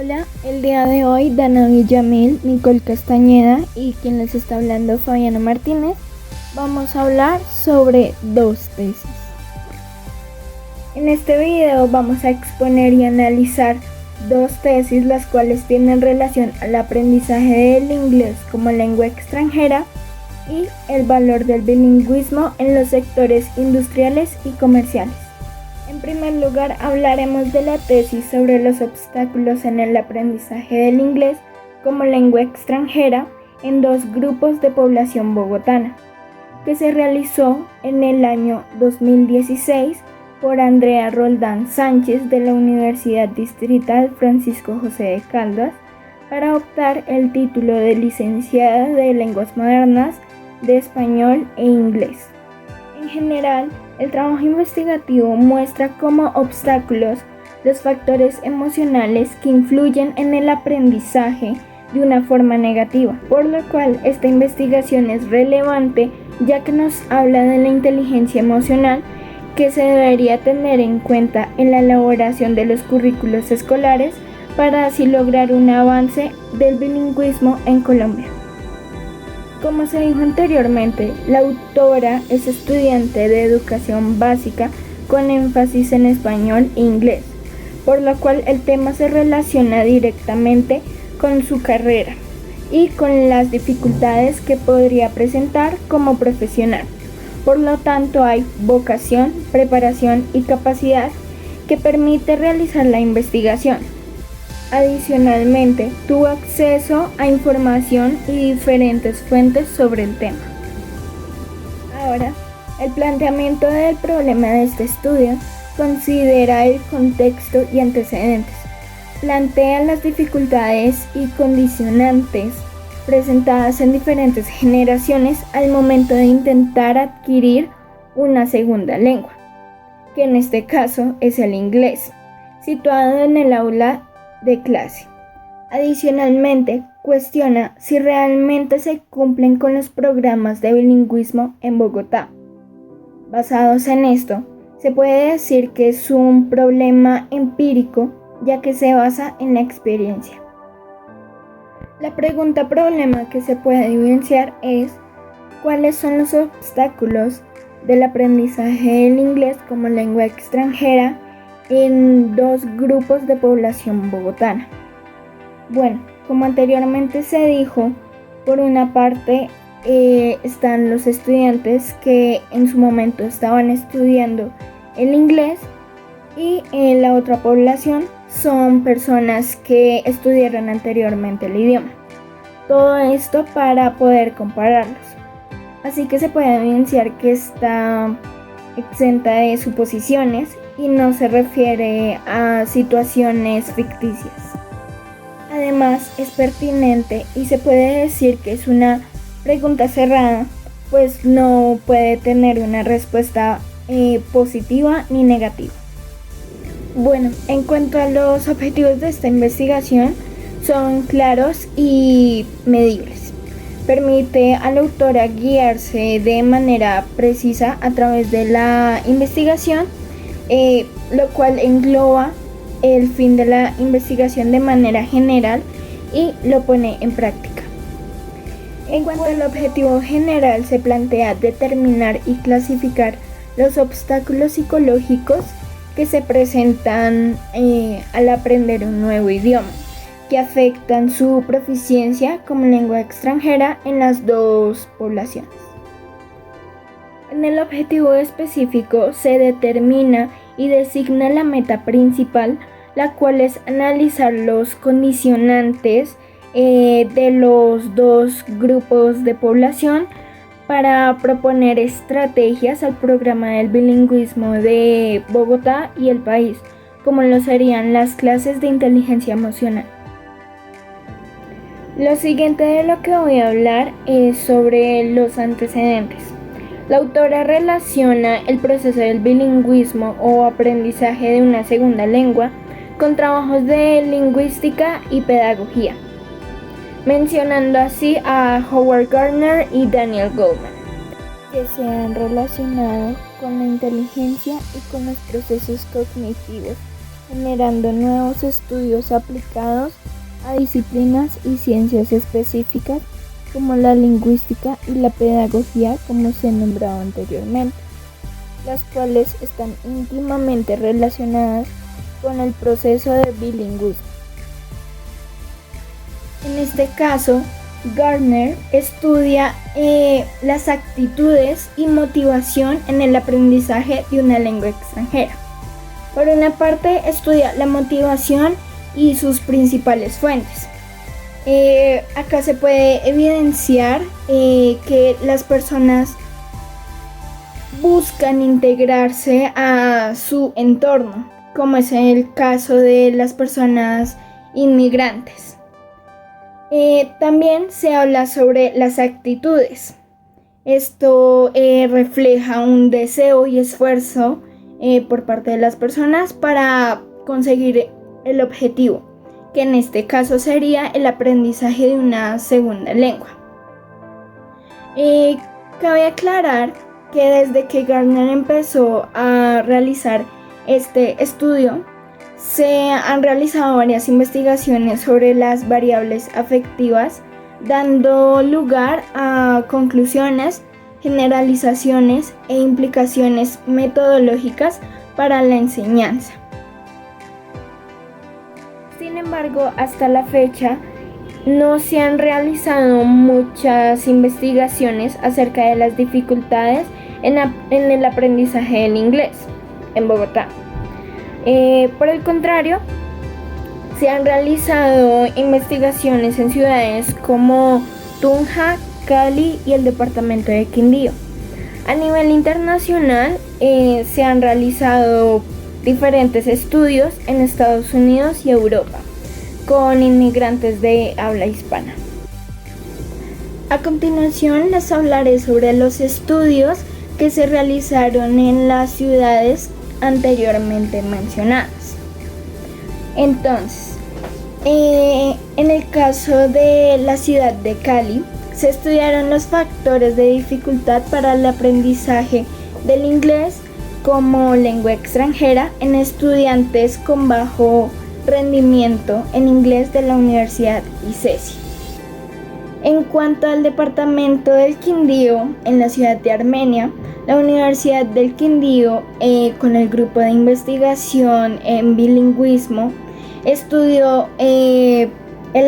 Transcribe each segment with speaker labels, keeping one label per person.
Speaker 1: Hola, el día de hoy Dana Villamil, Nicole Castañeda y quien les está hablando Fabiana Martínez, vamos a hablar sobre dos tesis. En este video vamos a exponer y analizar dos tesis las cuales tienen relación al aprendizaje del inglés como lengua extranjera y el valor del bilingüismo en los sectores industriales y comerciales. En primer lugar, hablaremos de la tesis sobre los obstáculos en el aprendizaje del inglés como lengua extranjera en dos grupos de población bogotana, que se realizó en el año 2016 por Andrea Roldán Sánchez de la Universidad Distrital Francisco José de Caldas para optar el título de licenciada de Lenguas Modernas de Español e Inglés. En general, el trabajo investigativo muestra como obstáculos los factores emocionales que influyen en el aprendizaje de una forma negativa, por lo cual esta investigación es relevante ya que nos habla de la inteligencia emocional que se debería tener en cuenta en la elaboración de los currículos escolares para así lograr un avance del bilingüismo en Colombia. Como se dijo anteriormente, la autora es estudiante de educación básica con énfasis en español e inglés, por lo cual el tema se relaciona directamente con su carrera y con las dificultades que podría presentar como profesional. Por lo tanto, hay vocación, preparación y capacidad que permite realizar la investigación. Adicionalmente, tuvo acceso a información y diferentes fuentes sobre el tema. Ahora, el planteamiento del problema de este estudio considera el contexto y antecedentes. Plantea las dificultades y condicionantes presentadas en diferentes generaciones al momento de intentar adquirir una segunda lengua, que en este caso es el inglés, situado en el aula de clase. Adicionalmente, cuestiona si realmente se cumplen con los programas de bilingüismo en Bogotá. Basados en esto, se puede decir que es un problema empírico, ya que se basa en la experiencia. La pregunta problema que se puede evidenciar es ¿cuáles son los obstáculos del aprendizaje del inglés como lengua extranjera en dos grupos de población bogotana? Bueno, como anteriormente se dijo, por una parte están los estudiantes que en su momento estaban estudiando el inglés y en la otra población son personas que estudiaron anteriormente el idioma. Todo esto para poder compararlos. Así que se puede evidenciar que está exenta de suposiciones y no se refiere a situaciones ficticias. Además, es pertinente y se puede decir que es una pregunta cerrada, pues no puede tener una respuesta positiva ni negativa. Bueno, en cuanto a los objetivos de esta investigación, son claros y medibles. Permite a la autora guiarse de manera precisa a través de la investigación, lo cual engloba el fin de la investigación de manera general y lo pone en práctica. En cuanto al objetivo general, se plantea determinar y clasificar los obstáculos psicológicos que se presentan al aprender un nuevo idioma, que afectan su proficiencia como lengua extranjera en las dos poblaciones. En el objetivo específico se determina y designa la meta principal, la cual es analizar los condicionantes de los dos grupos de población para proponer estrategias al programa del bilingüismo de Bogotá y el país, como lo serían las clases de inteligencia emocional. Lo siguiente de lo que voy a hablar es sobre los antecedentes. La autora relaciona el proceso del bilingüismo o aprendizaje de una segunda lengua con trabajos de lingüística y pedagogía, mencionando así a Howard Gardner y Daniel Goleman, que se han relacionado con la inteligencia y con los procesos cognitivos generando nuevos estudios aplicados a disciplinas y ciencias específicas como la lingüística y la pedagogía, como se nombraba anteriormente, las cuales están íntimamente relacionadas con el proceso de bilingüismo. En este caso, Gardner estudia las actitudes y motivación en el aprendizaje de una lengua extranjera. Por una parte, estudia la motivación y sus principales fuentes. Acá se puede evidenciar que las personas buscan integrarse a su entorno, como es el caso de las personas inmigrantes. También se habla sobre las actitudes. Esto refleja un deseo y esfuerzo por parte de las personas para conseguir el objetivo, que en este caso sería el aprendizaje de una segunda lengua. Cabe aclarar que desde que Gardner empezó a realizar este estudio, se han realizado varias investigaciones sobre las variables afectivas, dando lugar a conclusiones, generalizaciones e implicaciones metodológicas para la enseñanza. Sin embargo, hasta la fecha no se han realizado muchas investigaciones acerca de las dificultades en el aprendizaje del inglés en Bogotá. Por el contrario, se han realizado investigaciones en ciudades como Tunja, Cali y el departamento de Quindío. A nivel internacional, se han realizado diferentes estudios en Estados Unidos y Europa con inmigrantes de habla hispana. A continuación les hablaré sobre los estudios que se realizaron en las ciudades anteriormente mencionadas. Entonces, en el caso de la ciudad de Cali, se estudiaron los factores de dificultad para el aprendizaje del inglés como lengua extranjera en estudiantes con bajo rendimiento en inglés de la Universidad ICESI. En cuanto al departamento del Quindío, en la ciudad de Armenia, la Universidad del Quindío, con el grupo de investigación en bilingüismo, estudió el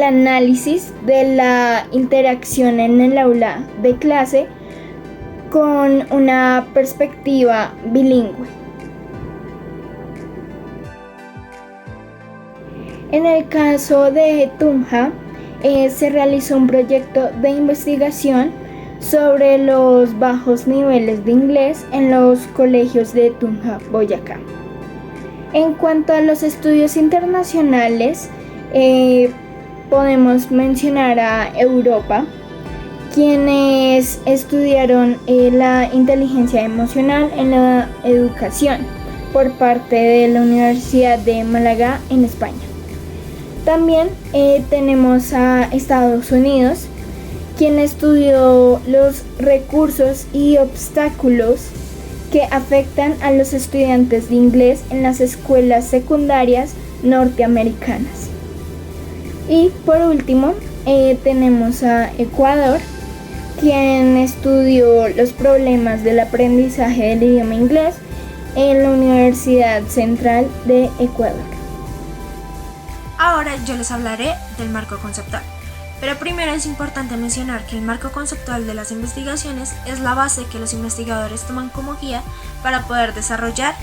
Speaker 1: análisis de la interacción en el aula de clase con una perspectiva bilingüe. En el caso de Tunja, se realizó un proyecto de investigación sobre los bajos niveles de inglés en los colegios de Tunja, Boyacá. En cuanto a los estudios internacionales, podemos mencionar a Europa, quienes estudiaron la inteligencia emocional en la educación por parte de la Universidad de Málaga en España. También tenemos a Estados Unidos, quien estudió los recursos y obstáculos que afectan a los estudiantes de inglés en las escuelas secundarias norteamericanas. Y por último, tenemos a Ecuador, quien estudió los problemas del aprendizaje del idioma inglés en la Universidad Central de Ecuador.
Speaker 2: Ahora yo les hablaré del marco conceptual. Pero primero es importante mencionar que el marco conceptual de las investigaciones es la base que los investigadores toman como guía para poder desarrollar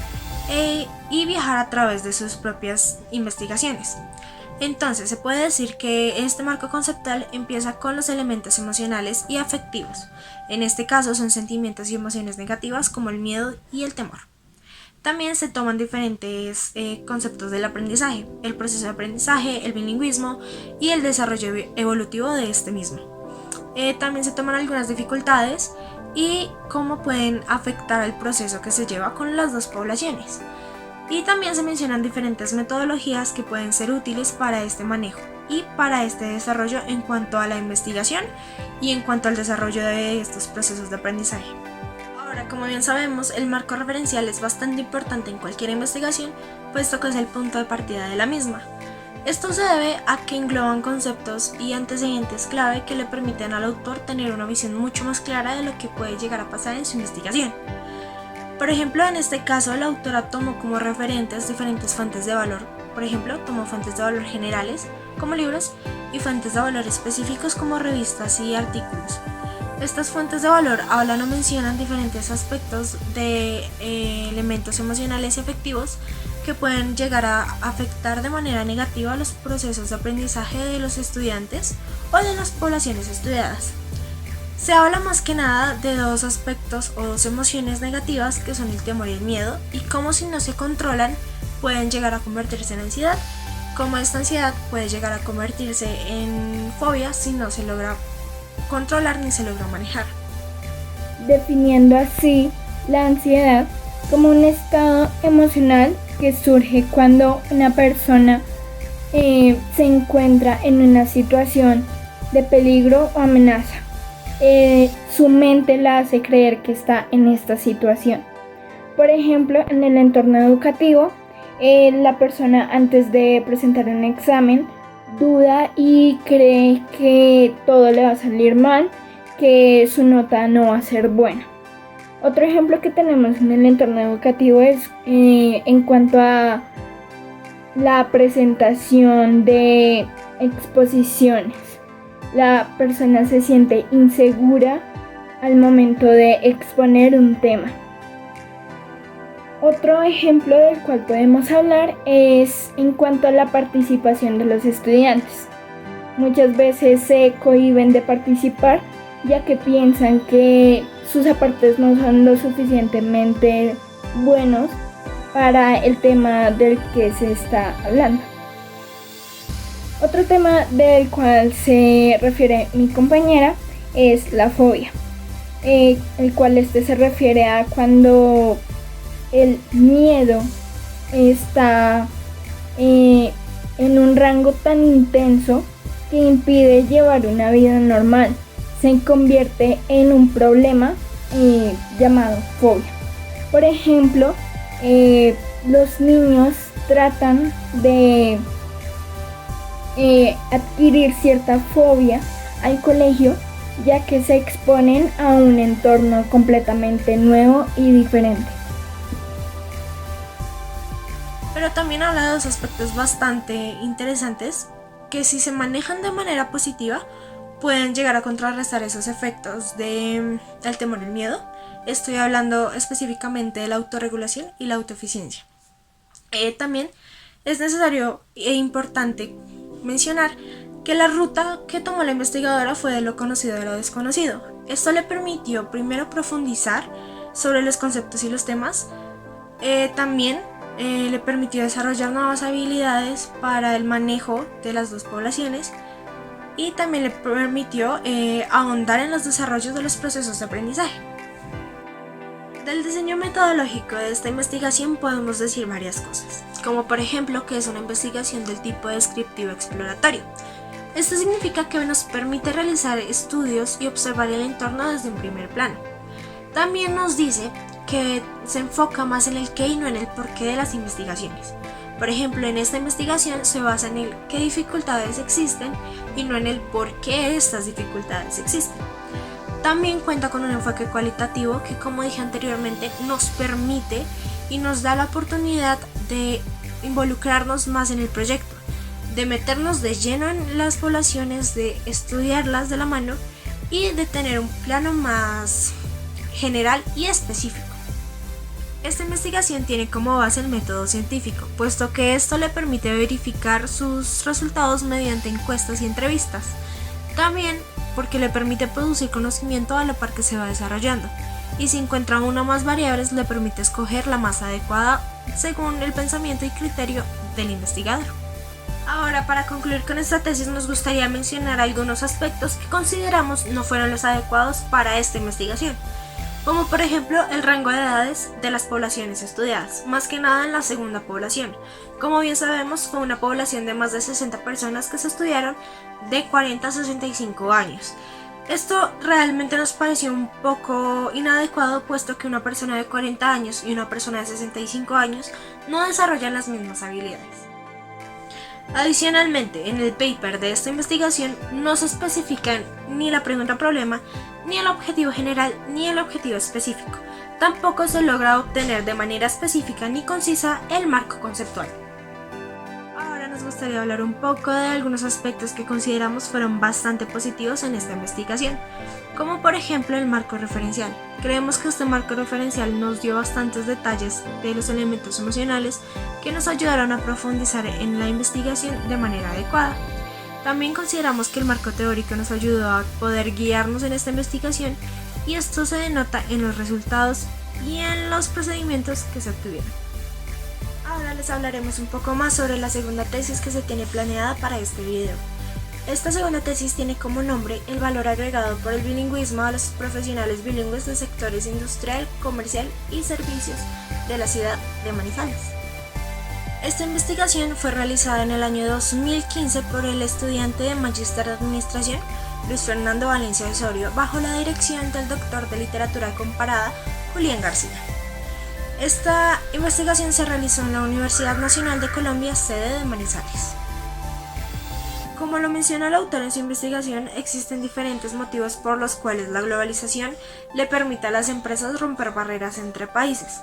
Speaker 2: y viajar a través de sus propias investigaciones. Entonces se puede decir que este marco conceptual empieza con los elementos emocionales y afectivos. En este caso son sentimientos y emociones negativas como el miedo y el temor. También se toman diferentes conceptos del aprendizaje, el proceso de aprendizaje, el bilingüismo y el desarrollo evolutivo de este mismo. También se toman algunas dificultades y cómo pueden afectar al proceso que se lleva con las dos poblaciones. Y también se mencionan diferentes metodologías que pueden ser útiles para este manejo y para este desarrollo en cuanto a la investigación y en cuanto al desarrollo de estos procesos de aprendizaje. Ahora, como bien sabemos, el marco referencial es bastante importante en cualquier investigación, puesto que es el punto de partida de la misma. Esto se debe a que engloban conceptos y antecedentes clave que le permiten al autor tener una visión mucho más clara de lo que puede llegar a pasar en su investigación. Por ejemplo, en este caso, la autora tomó como referentes diferentes fuentes de valor. Por ejemplo, tomó fuentes de valor generales, como libros, y fuentes de valor específicos como revistas y artículos. Estas fuentes de valor hablan o mencionan diferentes aspectos de elementos emocionales y afectivos que pueden llegar a afectar de manera negativa los procesos de aprendizaje de los estudiantes o de las poblaciones estudiadas. Se habla más que nada de dos aspectos o dos emociones negativas que son el temor y el miedo, y cómo si no se controlan pueden llegar a convertirse en ansiedad, cómo esta ansiedad puede llegar a convertirse en fobia si no se logra controlar ni se logra manejar.
Speaker 1: Definiendo así la ansiedad como un estado emocional que surge cuando una persona se encuentra en una situación de peligro o amenaza. Su mente la hace creer que está en esta situación. Por ejemplo, en el entorno educativo, la persona antes de presentar un examen duda y cree que todo le va a salir mal, que su nota no va a ser buena. Otro ejemplo que tenemos en el entorno educativo es en cuanto a la presentación de exposiciones. La persona se siente insegura al momento de exponer un tema. Otro ejemplo del cual podemos hablar es en cuanto a la participación de los estudiantes. Muchas veces se cohíben de participar ya que piensan que sus aportes no son lo suficientemente buenos para el tema del que se está hablando. Otro tema del cual se refiere mi compañera es la fobia, el cual se refiere a cuando el miedo está en un rango tan intenso que impide llevar una vida normal. Se convierte en un problema llamado fobia. Por ejemplo, los niños tratan de adquirir cierta fobia al colegio, ya que se exponen a un entorno completamente nuevo y diferente.
Speaker 2: Pero también habla de dos aspectos bastante interesantes que, si se manejan de manera positiva, pueden llegar a contrarrestar esos efectos del temor y el miedo. Estoy hablando específicamente de la autorregulación y la autoeficiencia. También es necesario e importante mencionar que la ruta que tomó la investigadora fue de lo conocido a lo desconocido. Esto le permitió primero profundizar sobre los conceptos y los temas. También le permitió desarrollar nuevas habilidades para el manejo de las dos poblaciones, y también le permitió ahondar en los desarrollos de los procesos de aprendizaje. Del diseño metodológico de esta investigación podemos decir varias cosas, como por ejemplo que es una investigación del tipo descriptivo exploratorio. Esto significa que nos permite realizar estudios y observar el entorno desde un primer plano. También nos dice que se enfoca más en el qué y no en el porqué de las investigaciones. Por ejemplo, en esta investigación se basa en el qué dificultades existen y no en el por qué estas dificultades existen. También cuenta con un enfoque cualitativo que, como dije anteriormente, nos permite y nos da la oportunidad de involucrarnos más en el proyecto, de meternos de lleno en las poblaciones, de estudiarlas de la mano y de tener un plano más general y específico. Esta investigación tiene como base el método científico, puesto que esto le permite verificar sus resultados mediante encuestas y entrevistas. También porque le permite producir conocimiento a la par que se va desarrollando, y si encuentra una o más variables le permite escoger la más adecuada según el pensamiento y criterio del investigador. Ahora, para concluir con esta tesis, nos gustaría mencionar algunos aspectos que consideramos no fueron los adecuados para esta investigación, como por ejemplo el rango de edades de las poblaciones estudiadas, más que nada en la segunda población. Como bien sabemos, fue una población de más de 60 personas que se estudiaron de 40 a 65 años. Esto realmente nos pareció un poco inadecuado, puesto que una persona de 40 años y una persona de 65 años no desarrollan las mismas habilidades. Adicionalmente, en el paper de esta investigación no se especifican ni la pregunta problema, ni el objetivo general, ni el objetivo específico. Tampoco se logra obtener de manera específica ni concisa el marco conceptual. Ahora nos gustaría hablar un poco de algunos aspectos que consideramos fueron bastante positivos en esta investigación, como por ejemplo el marco referencial. Creemos que este marco referencial nos dio bastantes detalles de los elementos emocionales que nos ayudaron a profundizar en la investigación de manera adecuada. También consideramos que el marco teórico nos ayudó a poder guiarnos en esta investigación, y esto se denota en los resultados y en los procedimientos que se obtuvieron. Ahora les hablaremos un poco más sobre la segunda tesis que se tiene planeada para este video. Esta segunda tesis tiene como nombre el valor agregado por el bilingüismo a los profesionales bilingües de sectores industrial, comercial y servicios de la ciudad de Manizales. Esta investigación fue realizada en el año 2015 por el estudiante de Magíster de Administración Luis Fernando Valencia Osorio, bajo la dirección del doctor de Literatura Comparada Julián García. Esta investigación se realizó en la Universidad Nacional de Colombia, sede de Manizales. Como lo menciona el autor en su investigación, existen diferentes motivos por los cuales la globalización le permite a las empresas romper barreras entre países.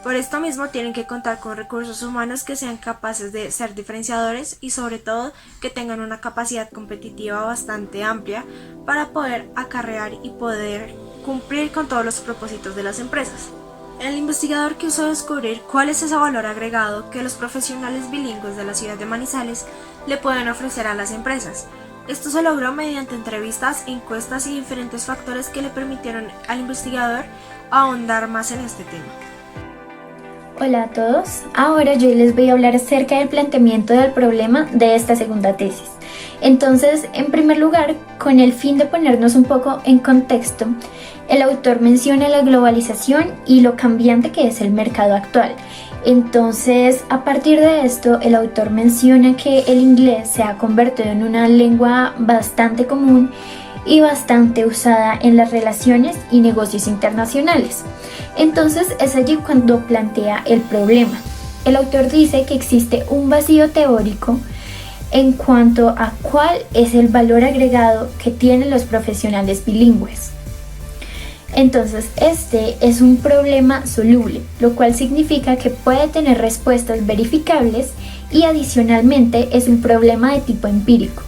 Speaker 2: Por esto mismo tienen que contar con recursos humanos que sean capaces de ser diferenciadores y sobre todo que tengan una capacidad competitiva bastante amplia para poder acarrear y poder cumplir con todos los propósitos de las empresas. El investigador quiso descubrir cuál es ese valor agregado que los profesionales bilingües de la ciudad de Manizales le pueden ofrecer a las empresas. Esto se logró mediante entrevistas, encuestas y diferentes factores que le permitieron al investigador ahondar más en este tema.
Speaker 3: Hola a todos, ahora yo les voy a hablar acerca del planteamiento del problema de esta segunda tesis. Entonces, en primer lugar, con el fin de ponernos un poco en contexto, el autor menciona la globalización y lo cambiante que es el mercado actual. Entonces, a partir de esto, el autor menciona que el inglés se ha convertido en una lengua bastante común y bastante usada en las relaciones y negocios internacionales. Entonces es allí cuando plantea el problema. El autor dice que existe un vacío teórico en cuanto a cuál es el valor agregado que tienen los profesionales bilingües. Entonces este es un problema soluble, lo cual significa que puede tener respuestas verificables y adicionalmente es un problema de tipo empírico.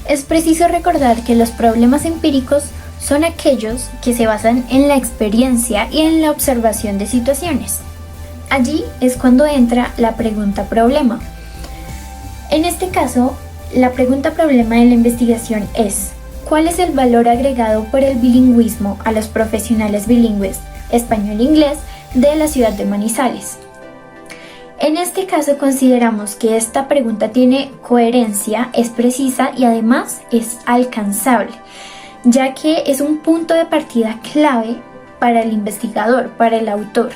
Speaker 3: Es preciso recordar que los problemas empíricos son aquellos que se basan en la experiencia y en la observación de situaciones. Allí es cuando entra la pregunta problema. En este caso, la pregunta problema de la investigación es: ¿cuál es el valor agregado por el bilingüismo a los profesionales bilingües español-inglés de la ciudad de Manizales? En este caso consideramos que esta pregunta tiene coherencia, es precisa y además es alcanzable, ya que es un punto de partida clave para el investigador, para el autor,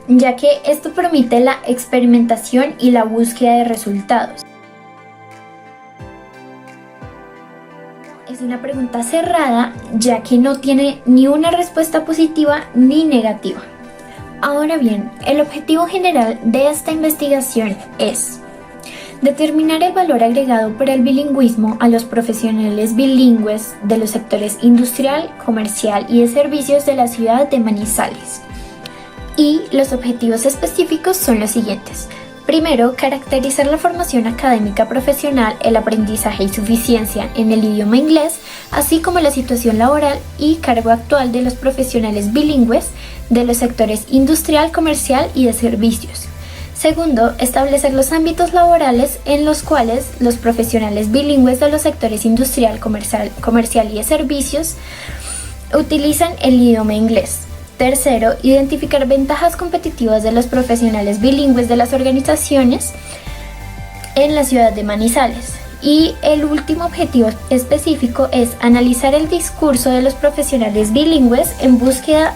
Speaker 3: ya que esto permite la experimentación y la búsqueda de resultados. Es una pregunta cerrada, ya que no tiene ni una respuesta positiva ni negativa. Ahora bien, el objetivo general de esta investigación es determinar el valor agregado por el bilingüismo a los profesionales bilingües de los sectores industrial, comercial y de servicios de la ciudad de Manizales. Y los objetivos específicos son los siguientes. Primero, caracterizar la formación académica profesional, el aprendizaje y suficiencia en el idioma inglés, así como la situación laboral y cargo actual de los profesionales bilingües de los sectores industrial, comercial y de servicios. Segundo, establecer los ámbitos laborales en los cuales los profesionales bilingües de los sectores industrial, comercial y de servicios utilizan el idioma inglés. Tercero, identificar ventajas competitivas de los profesionales bilingües de las organizaciones en la ciudad de Manizales. Y el último objetivo específico es analizar el discurso de los profesionales bilingües en búsqueda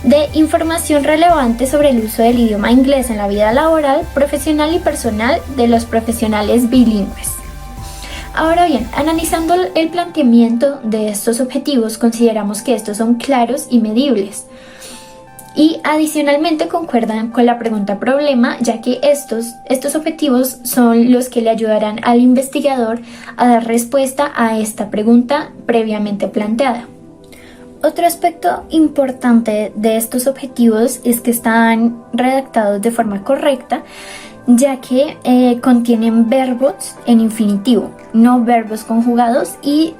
Speaker 3: de información relevante sobre el uso del idioma inglés en la vida laboral, profesional y personal de los profesionales bilingües. Ahora bien, analizando el planteamiento de estos objetivos, consideramos que estos son claros y medibles. Y adicionalmente concuerdan con la pregunta problema, ya que estos objetivos son los que le ayudarán al investigador a dar respuesta a esta pregunta previamente planteada. Otro aspecto importante de estos objetivos es que están redactados de forma correcta, ya que contienen verbos en infinitivo, no verbos conjugados, y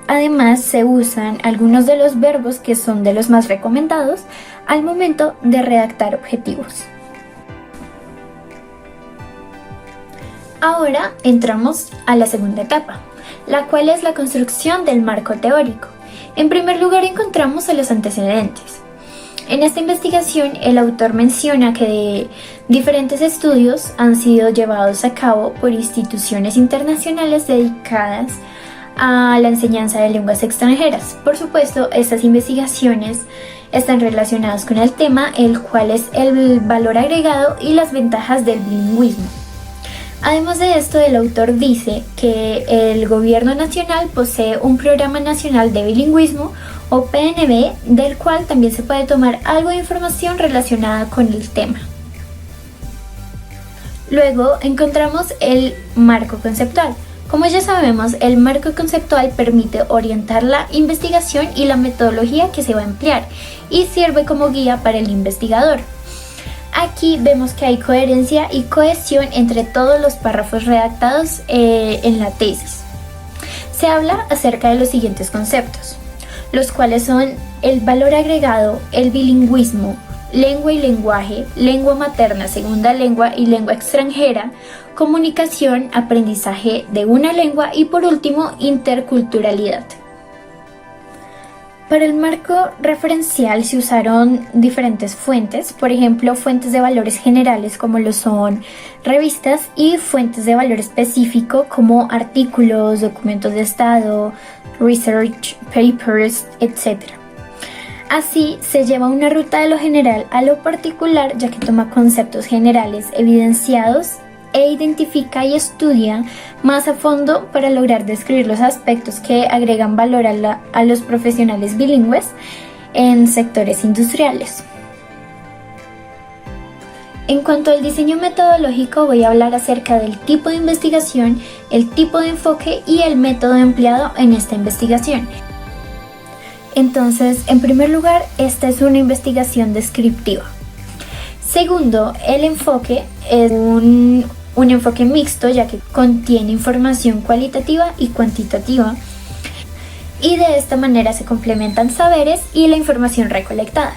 Speaker 3: además se usan algunos de los verbos que son de los más recomendados al momento de redactar objetivos. Ahora entramos a la segunda etapa, la cual es la construcción del marco teórico. En primer lugar encontramos a los antecedentes. En esta investigación el autor menciona que diferentes estudios han sido llevados a cabo por instituciones internacionales dedicadas a la enseñanza de lenguas extranjeras. Por supuesto, estas investigaciones están relacionadas con el tema, el cual es el valor agregado y las ventajas del bilingüismo. Además de esto, el autor dice que el Gobierno Nacional posee un Programa Nacional de Bilingüismo o PNB, del cual también se puede tomar algo de información relacionada con el tema. Luego encontramos el marco conceptual. Como ya sabemos, el marco conceptual permite orientar la investigación y la metodología que se va a emplear y sirve como guía para el investigador. Aquí vemos que hay coherencia y cohesión entre todos los párrafos redactados en la tesis. Se habla acerca de los siguientes conceptos, los cuales son el valor agregado, el bilingüismo, lengua y lenguaje, lengua materna, segunda lengua y lengua extranjera, comunicación, aprendizaje de una lengua y por último, interculturalidad. Para el marco referencial se usaron diferentes fuentes, por ejemplo, fuentes de valores generales como lo son revistas y fuentes de valor específico como artículos, documentos de estado, research papers, etc. Así se lleva una ruta de lo general a lo particular, ya que toma conceptos generales evidenciados e identifica y estudia más a fondo para lograr describir los aspectos que agregan valor a los profesionales bilingües en sectores industriales. En cuanto al diseño metodológico, voy a hablar acerca del tipo de investigación, el tipo de enfoque y el método empleado en esta investigación. Entonces, en primer lugar, esta es una investigación descriptiva. Segundo, el enfoque es un enfoque mixto, ya que contiene información cualitativa y cuantitativa, y de esta manera se complementan saberes y la información recolectada.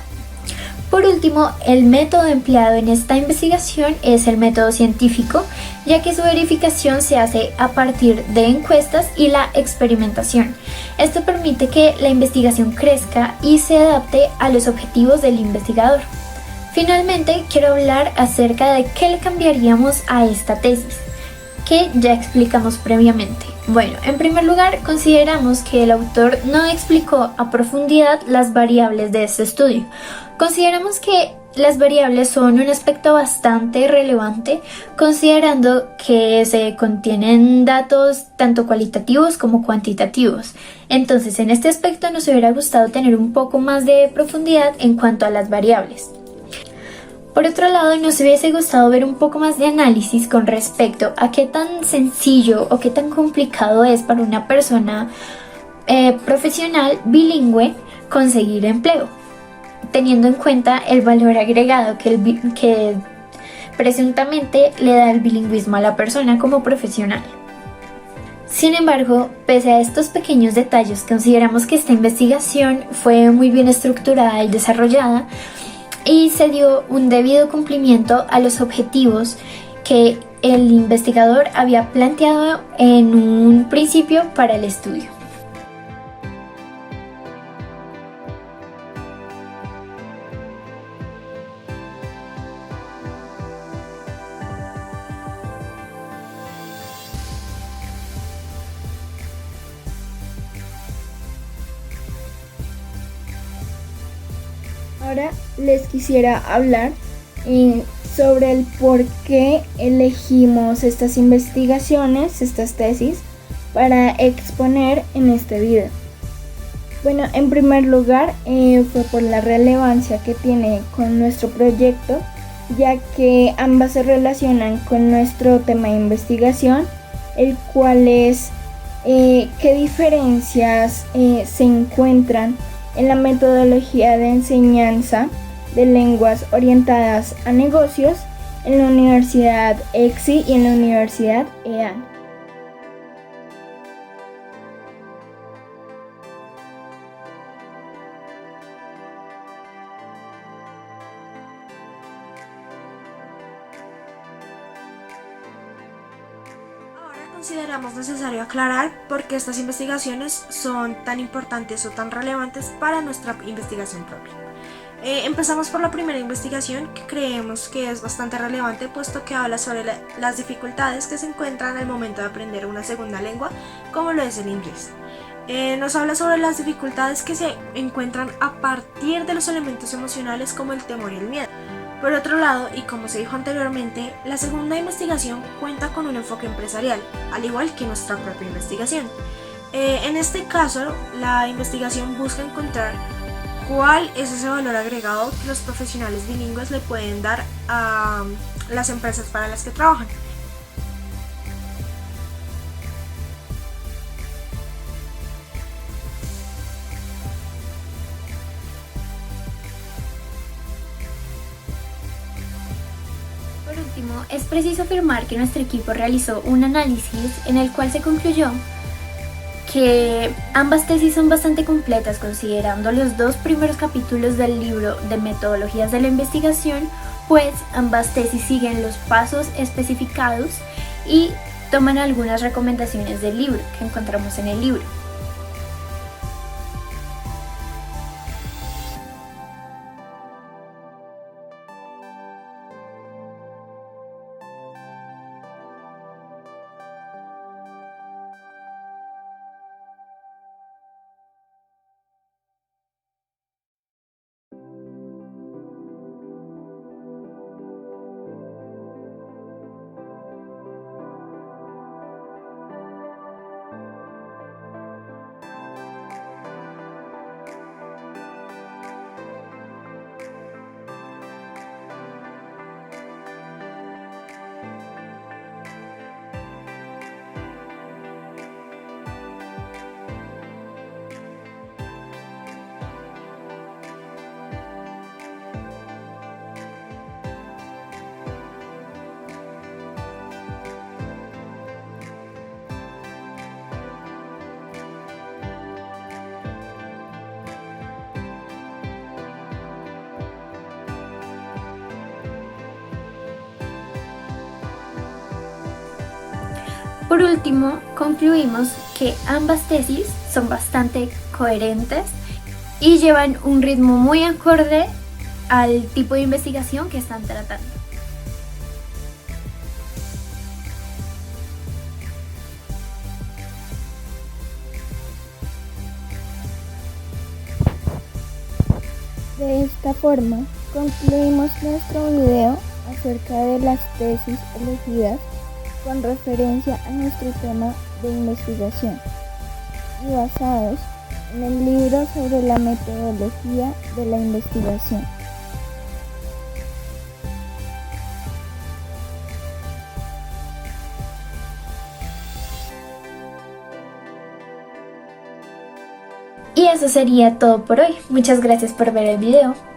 Speaker 3: Por último, el método empleado en esta investigación es el método científico, ya que su verificación se hace a partir de encuestas y la experimentación. Esto permite que la investigación crezca y se adapte a los objetivos del investigador. Finalmente, quiero hablar acerca de qué le cambiaríamos a esta tesis, que ya explicamos previamente. Bueno, en primer lugar, consideramos que el autor no explicó a profundidad las variables de este estudio. Consideramos que las variables son un aspecto bastante relevante, considerando que se contienen datos tanto cualitativos como cuantitativos. Entonces, en este aspecto nos hubiera gustado tener un poco más de profundidad en cuanto a las variables. Por otro lado, nos hubiese gustado ver un poco más de análisis con respecto a qué tan sencillo o qué tan complicado es para una persona profesional bilingüe conseguir empleo, teniendo en cuenta el valor agregado que presuntamente le da el bilingüismo a la persona como profesional. Sin embargo, pese a estos pequeños detalles, consideramos que esta investigación fue muy bien estructurada y desarrollada, y se dio un debido cumplimiento a los objetivos que el investigador había planteado en un principio para el estudio.
Speaker 1: Ahora les quisiera hablar sobre el por qué elegimos estas investigaciones, estas tesis, para exponer en este video. Bueno, en primer lugar fue por la relevancia que tiene con nuestro proyecto, ya que ambas se relacionan con nuestro tema de investigación, el cual es qué diferencias se encuentran en la metodología de enseñanza de lenguas orientadas a negocios en la Universidad EXI y en la Universidad EAN.
Speaker 2: Consideramos necesario aclarar por qué estas investigaciones son tan importantes o tan relevantes para nuestra investigación propia. Empezamos por la primera investigación, que creemos que es bastante relevante, puesto que habla sobre las dificultades que se encuentran al momento de aprender una segunda lengua, como lo es el inglés. Nos habla sobre las dificultades que se encuentran a partir de los elementos emocionales como el temor y el miedo. Por otro lado, y como se dijo anteriormente, la segunda investigación cuenta con un enfoque empresarial, al igual que nuestra propia investigación. En este caso, la investigación busca encontrar cuál es ese valor agregado que los profesionales bilingües le pueden dar a las empresas para las que trabajan.
Speaker 3: Por último, es preciso afirmar que nuestro equipo realizó un análisis en el cual se concluyó que ambas tesis son bastante completas, considerando los dos primeros capítulos del libro de metodologías de la investigación, pues ambas tesis siguen los pasos especificados y toman algunas recomendaciones del libro que encontramos en el libro. Por último, concluimos que ambas tesis son bastante coherentes y llevan un ritmo muy acorde al tipo de investigación que están tratando.
Speaker 1: De esta forma, concluimos nuestro video acerca de las tesis elegidas con referencia a nuestro tema de investigación y basados en el libro sobre la metodología de la investigación.
Speaker 3: Y eso sería todo por hoy. Muchas gracias por ver el video.